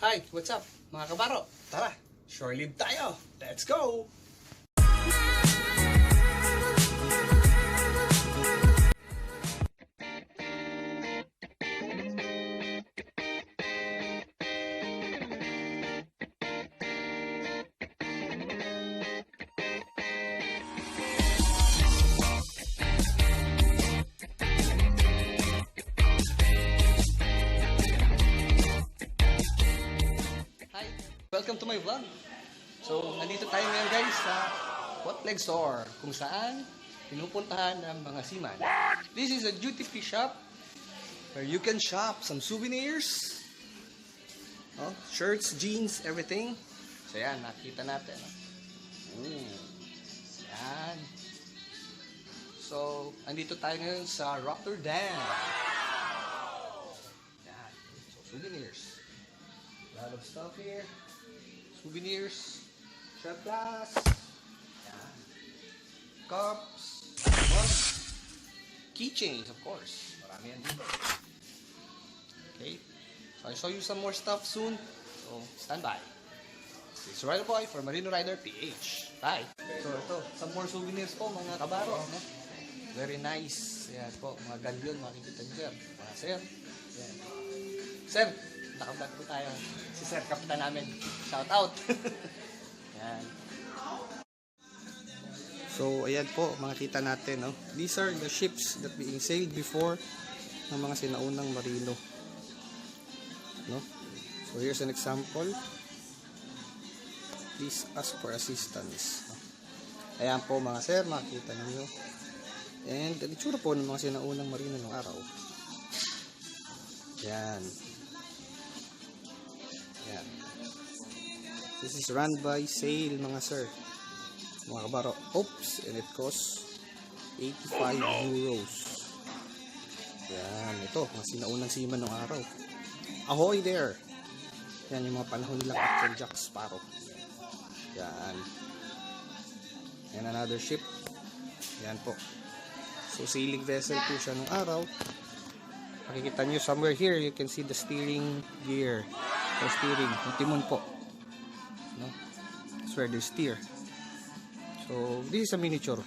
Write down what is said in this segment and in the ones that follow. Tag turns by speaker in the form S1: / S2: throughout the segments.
S1: Hi, what's up mga kabaro? Tara, shore live tayo. Let's go! Hi, welcome to my vlog. So, nandito tayo ngayon guys sa Hot Leg Store kung saan pinupuntahan ng mga seaman. This is a duty free shop where you can shop some souvenirs, shirts, jeans, everything. So yan, nakita natin. Yan. So, andito tayo ngayon sa Rotterdam. Yan. So, souvenirs. A lot of stuff here. Souvenirs. Shot glass. Yan. Cups. Mugs. Keychains, of course. Marami yan dito. Okay. So, I'll show you some more stuff soon. So, stand by. It's Rider Boy for Marino Rider PH. Bye! So, ito. Some more souvenirs po, mga kabaro. No? Very nice. Yan po. Mga galyon, makikita niyo, sir. Mga sir. Yan. Sir, naka-vlog po tayo. Si Sir, kapitan namin. Shout out! Yan. So, ayan po, makikita natin, no? These are the ships that being sailed before ng mga sinaunang marino. No? So, here's an example. Please ask for assistance. Ayan po, mga sir, makikita niyo. And, ang itsura po ng mga sinaunang marino ng araw. Yan. Yan. This is run by sail, mga sir. Mga kabaro. Oops, and it costs 85 euros. Yan, ito, mga sinaunang seaman ng araw. Ahoy there! Yan yung mga panahon nilang Captain Jack Sparrow. Yan. And another ship. Yan po. So, sailing vessel po siya nung araw. Makikita nyo somewhere here, you can see the steering gear. Or steering, yung timon po. No? That's where they steer. So, this is a miniature.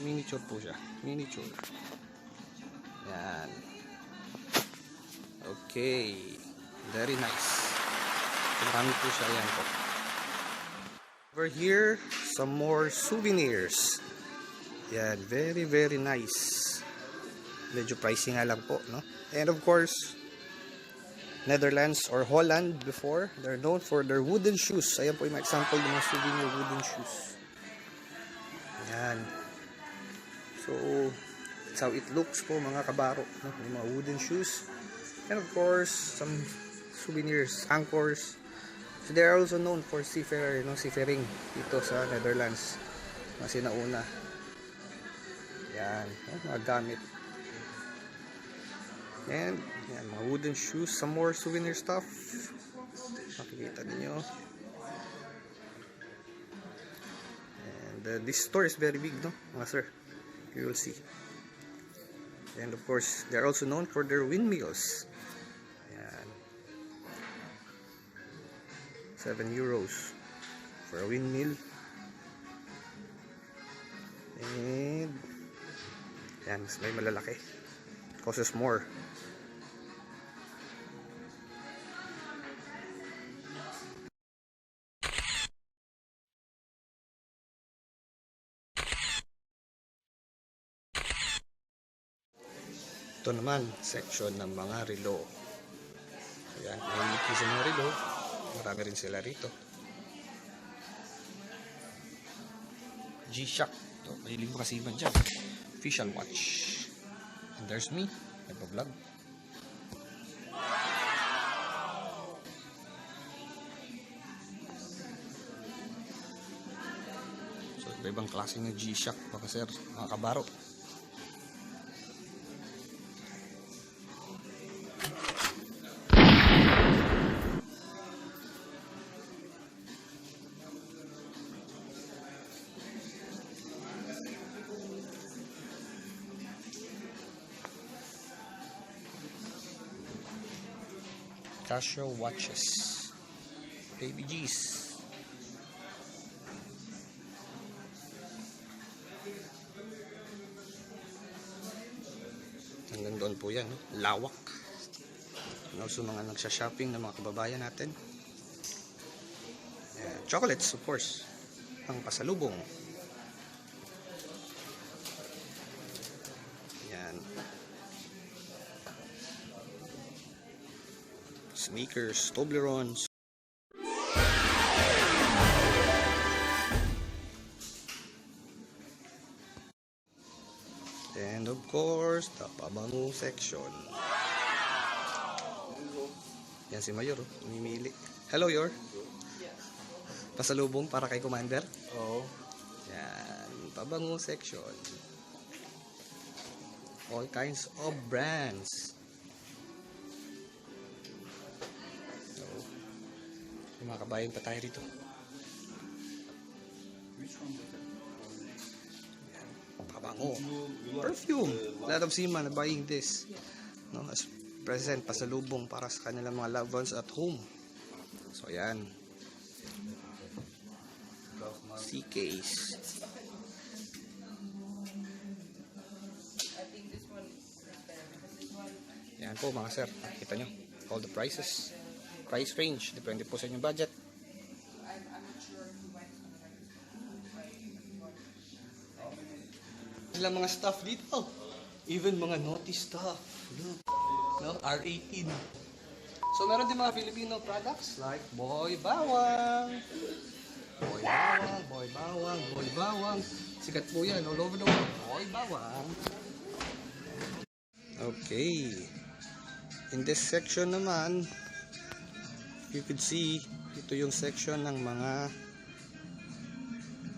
S1: Miniature po siya. Miniature. Yan. Okay. Very nice. Marami po siya. Yan po. Over here, some more souvenirs. Yan. Very, very nice. Medyo pricey nga lang po, no? And of course, Netherlands or Holland before, they're known for their wooden shoes. Ayan po yung example ng mga souvenir wooden shoes. Ayan. So, that's how it looks po, mga kabaro, no? Yung mga wooden shoes. And of course, some souvenirs, anchors. So, they are also known for seafarer, no? Seafaring dito sa Netherlands. Mga sinauna. Ayan. Mga gamit. And, yan, mga wooden shoes, some more souvenir stuff. Makikita niyo. And this store is very big, no, mga sir? You will see. And of course, they are also known for their windmills. Yan. 7 euros for a windmill. And, yan, mas may malalaki. Costs more. Ito naman, section ng mga relo. Ayan, may sa mga relo. Marami rin sila rito. G-Shock. Ito, mahilig mo kasi man dyan. Official watch. And there's me, nagpa-vlog. So, iba-ibang klase ng G-Shock, mga sir, mga kabaro. Casio watches. Baby G's. Hanggang doon po yan, no? Lawak. And also mga nagsha-shopping ng mga kababayan natin. Chocolates, of course. Pang pasalubong. Yan. Sneakers, Toblerones. And of course, the pabango section. Yan si Mayor, umimili. Hello, Yor. Pasalubong para kay Commander.
S2: Oo.
S1: Yan, pabango section. All kinds of brands. So, may mga kabayan pa tayo rito. Yan, pabango. Perfume. A lot of seamen are buying this. No, as present, pasalubong para sa kanilang mga loved ones at home. So, yan. CKs. Yan po mga sir, nakikita nyo all the prices, price range, depende po sa inyong budget. Ilang mga stuff dito, even mga naughty stuff. Look, no? R18. So meron din mga Filipino products like Boy Bawang. Boy Bawang, Boy Bawang, Boy Bawang. Sikat po yan all over the world. Boy Bawang. Okay. In this section naman, you could see, ito yung section ng mga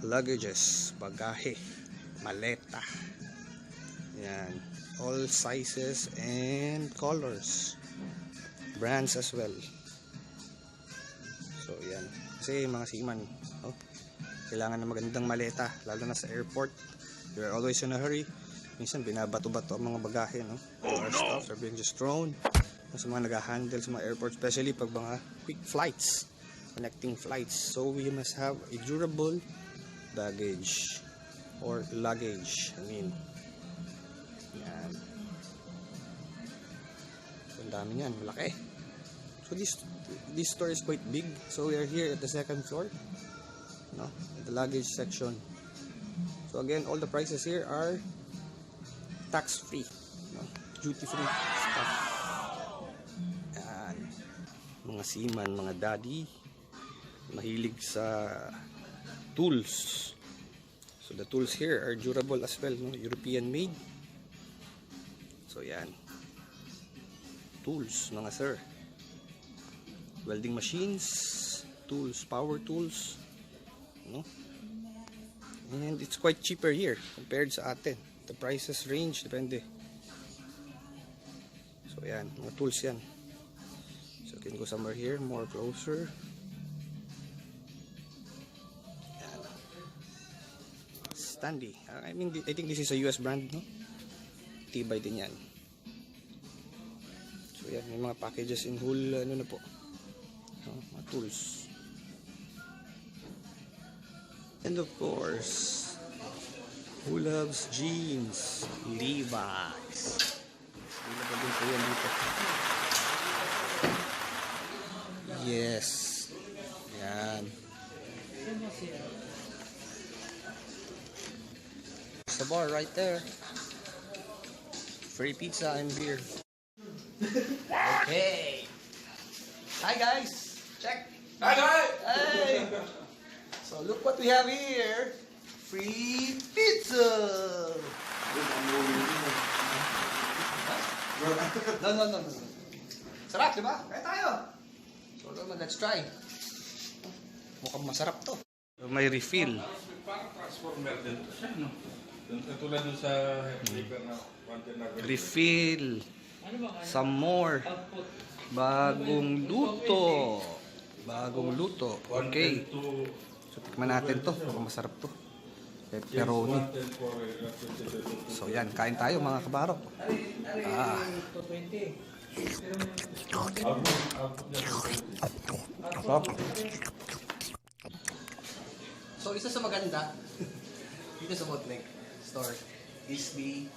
S1: luggages, bagahe, maleta. Yan. All sizes and colors. Brands as well. So, yan. Kasi mga seaman, oh, kailangan ng magandang maleta, lalo na sa airport. You're always in a hurry. Minsan binabato-bato ang mga bagahe, no? Our stuff are being just thrown. Sa mga nag-handle sa mga airport, especially pag mga quick flights, connecting flights. So we must have a durable baggage or luggage. I mean, yan. So ang dami niyan, malaki. So this store is quite big. So we are here at the second floor, no, at the luggage section. So again, all the prices here are tax-free, no, duty-free stuff. Yan. Mga seaman, mga daddy, mahilig sa tools. So the tools here are durable as well, no, European made. So yan. Tools, mga sir. Welding machines, tools, power tools, no? And it's quite cheaper here compared sa atin. The prices range, depende. So yan, mga tools yan. So you can go somewhere here, more closer. Yan. Stanley. I think this is a US brand, no? Tibay din yan. So yan, may mga packages in whole, ano na po. Mga tools. And of course, who loves jeans? Levi's. Levi's din po yan dito. Yes. Yan. There's the bar right there. Free pizza and beer. Okay. Hi guys. Check.
S2: Hi guys!
S1: Hey. So look what we have here. Free pizza. No. Sarap, di ba? Kaya tayo. So let's try. Mukhang masarap to. May refill.
S2: Parang transformer din to siya, no? Tulad dun sa liver na container.
S1: Refill. Some more. Bagong luto. Bagong luto. Okay. So tikman natin to. Mukhang masarap to. Pepperoni. So yan, kain tayo mga kabaro. Sarap.
S3: So, isa sa maganda dito sa Bootleg store is the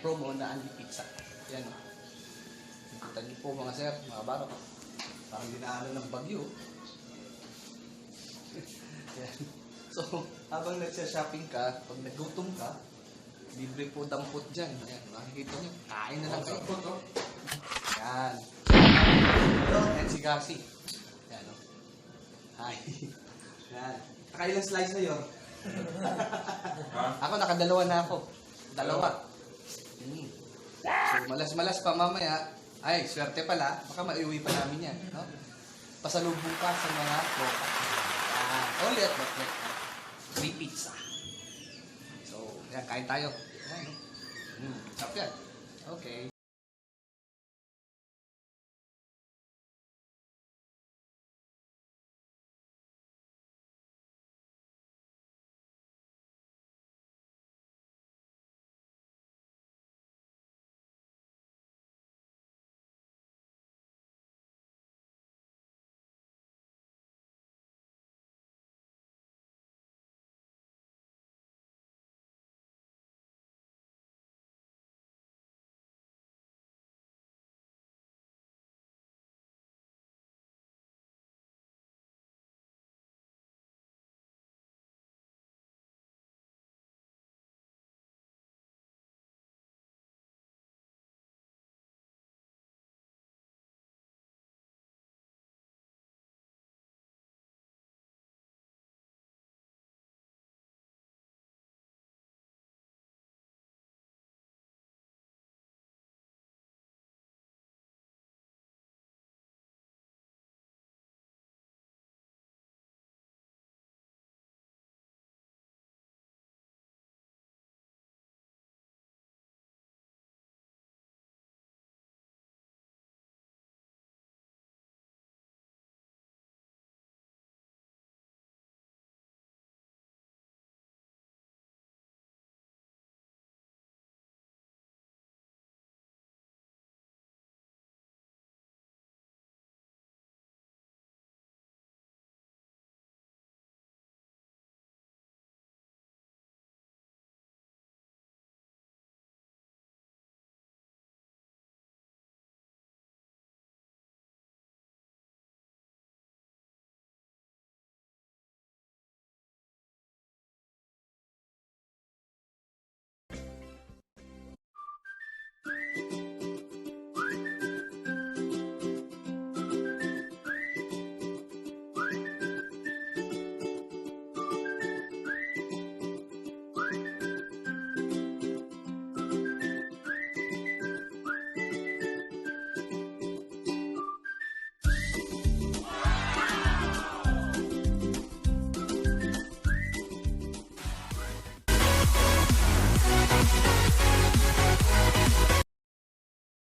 S3: promo na Andy Pizza. Yan. Nakita niyo po mga sir, mga baro. Parang dinaanan ng bagyo. Yan. So, habang nagsha-shopping ka, pag nagutom ka, libre po dampot dyan. Ayan, makikita niyo, kain na lang kayo. Yan. Yan si Garci. Yan, o. Hi. Yan. Nakailang slice na yun? Ako, nakadalawa na ako. Dalawa. So, malas-malas pa mamaya. Ay, swerte pala. Baka maiuwi pa namin yan. No? Pasalubong ka sa mga tropa. Ulit. Free pizza. So, yan, kain tayo. Yan, no? Sarap yan. Okay.